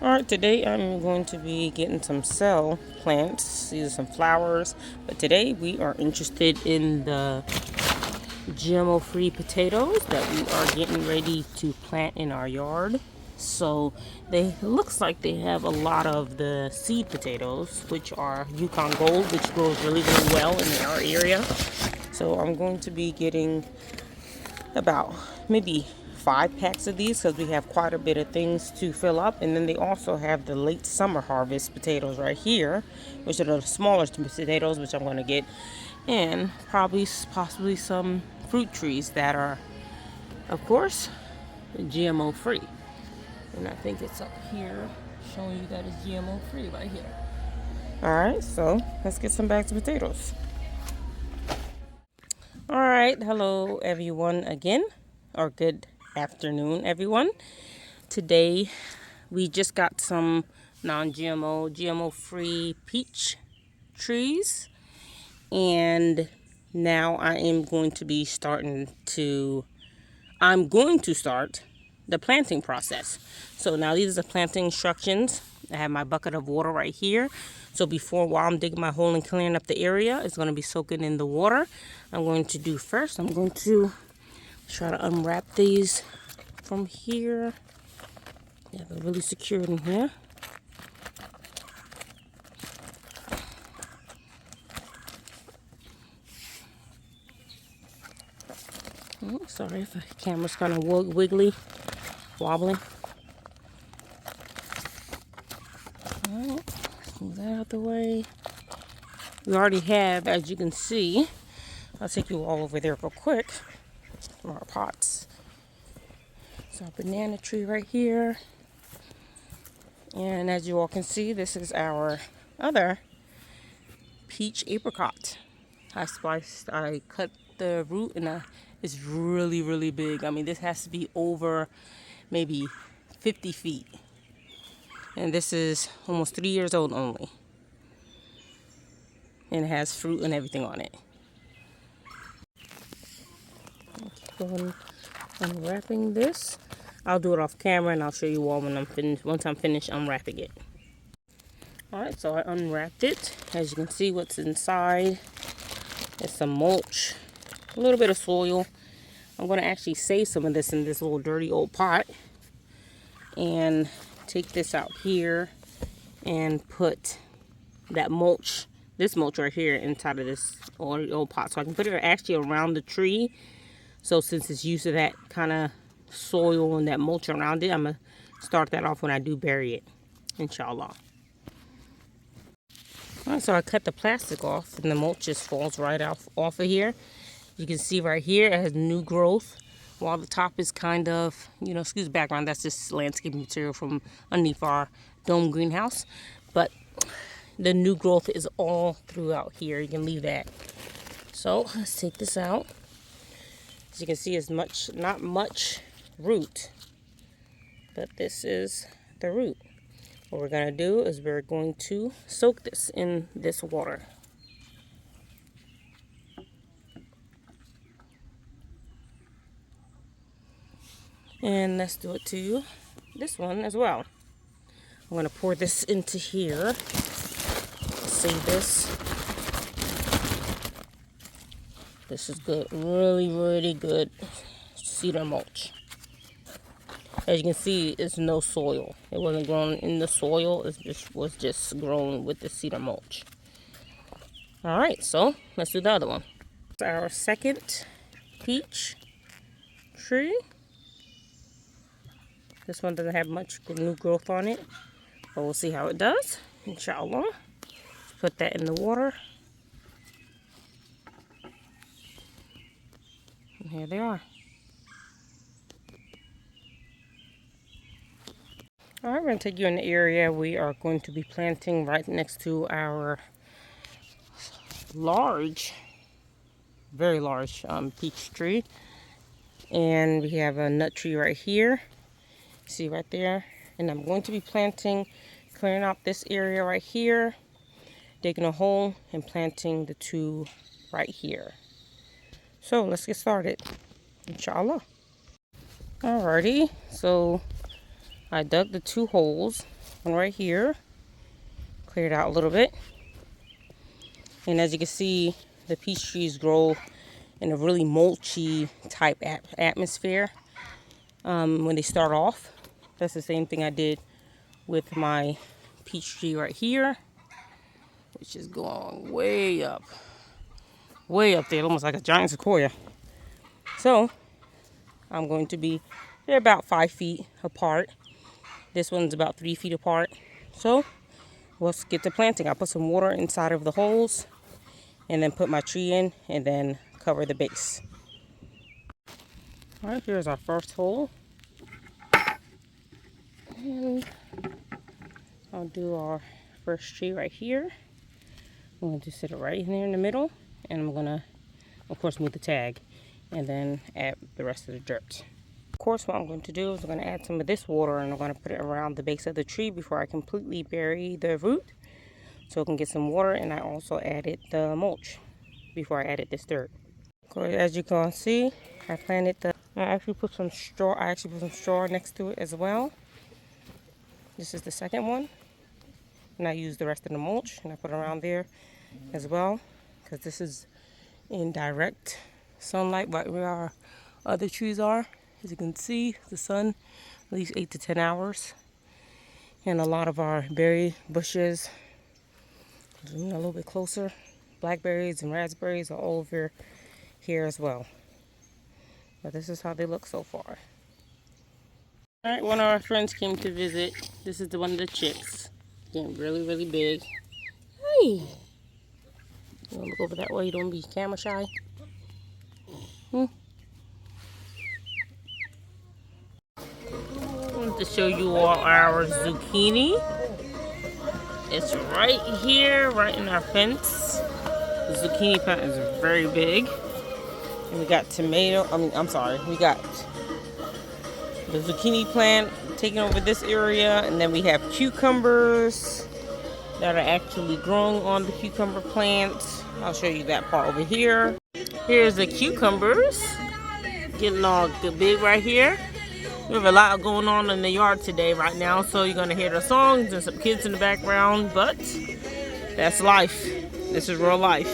Alright, today I'm going to be getting some cell plants. These are some flowers. But today we are interested in the GMO-free potatoes that we are getting ready to plant in our yard. So they looks like they have a lot of the seed potatoes, which are Yukon Gold, which grows really, really well in our area. So I'm going to be getting about maybe 5 packs of these because we have quite a bit of things to fill up. And then they also have the late summer harvest potatoes right here, which are the smaller potatoes, which I'm going to get, and probably possibly some fruit trees that are, of course, GMO free. And I think it's up here showing you that it's GMO free right here. All right, so let's get some bags of potatoes. All right, hello everyone again, or good afternoon everyone. Today we just got some non-GMO, GMO-free peach trees, and now I'm going to start the planting process. So now these are the planting instructions. I have my bucket of water right here. So while I'm digging my hole and clearing up the area, it's going to be soaking in the water. I'm going to try to unwrap these from here. Yeah, they're really secured in here. Oh, sorry if the camera's kind of wiggly, wobbling. All right, let's move that out the way. We already have, as you can see, I'll take you all over there real quick from our pots. So our banana tree right here. And as you all can see, this is our other peach apricot. I cut the root and it's really, really big. I mean, this has to be over maybe 50 feet. And this is almost 3 years old only. And it has fruit and everything on it. Keep on unwrapping this. I'll do it off camera and I'll show you all when I'm finished. Once I'm finished unwrapping it. Alright, so I unwrapped it. As you can see, what's inside is some mulch, a little bit of soil. I'm going to actually save some of this in this little dirty old pot and take this out here and put that mulch, this mulch right here, inside of this old pot. So I can put it actually around the tree. So since it's used to that kind of soil and that mulch around it, I'm going to start that off when I do bury it, inshallah. Alright, so I cut the plastic off and the mulch just falls right off of here. You can see right here it has new growth, while the top is kind of, excuse the background, that's just landscaping material from underneath our dome greenhouse. But the new growth is all throughout here. You can leave that. So let's take this out. As you can see, it's not much root, but this is the root. What we're going to do is we're going to soak this in this water. And let's do it to this one as well. I'm going to pour this into here. Save this. This is good. Really, really good cedar mulch. As you can see, it's no soil. It wasn't grown in the soil. It was just grown with the cedar mulch. Alright, so let's do the other one. Our second peach tree. This one doesn't have much new growth on it, but we'll see how it does, inshallah. Put that in the water. And here they are. Alright, we're going to take you in the area we are going to be planting right next to our very large peach tree. And we have a nut tree right here. See right there. And I'm going to be clearing out this area right here, digging a hole and planting the 2 right here. So let's get started, inshallah. Alrighty, so I dug the 2 holes one right here. Cleared out a little bit. And as you can see, the peach trees grow in a really mulchy type atmosphere when they start off. That's the same thing I did with my peach tree right here, which is going way up there, almost like a giant sequoia. So I'm going to be, they're about 5 feet apart. This one's about 3 feet apart. So let's get to planting. I put some water inside of the holes and then put my tree in and then cover the base. All right, here's our first hole. And I'll do our first tree right here. I'm going to sit it right in there in the middle, and I'm going to, of course, move the tag and then add the rest of the dirt. Of course, what I'm going to do is I'm going to add some of this water and I'm going to put it around the base of the tree before I completely bury the root so it can get some water. And I also added the mulch before I added this dirt. As you can see, I actually put some straw next to it as well. This is the second one. And I used the rest of the mulch and I put it around there as well, because this is in direct sunlight right where our other trees are. As you can see, the sun at least 8 to 10 hours. And a lot of our berry bushes, zoom a little bit closer, blackberries and raspberries are over here as well. But this is how they look so far. All right, one of our friends came to visit. This is one of the chicks. Getting really, really big. Hey! You wanna look over that way? You don't be camera shy? I want to show you all our zucchini. It's right here, right in our fence. The zucchini plant is very big. And we got we got the zucchini plant taking over this area, and then we have cucumbers that are actually growing on the cucumber plant. I'll show you that part over here. Here's the cucumbers getting all big right here. We have a lot going on in the yard today right now, so you're gonna hear the songs and some kids in the background, but that's life. This is real life.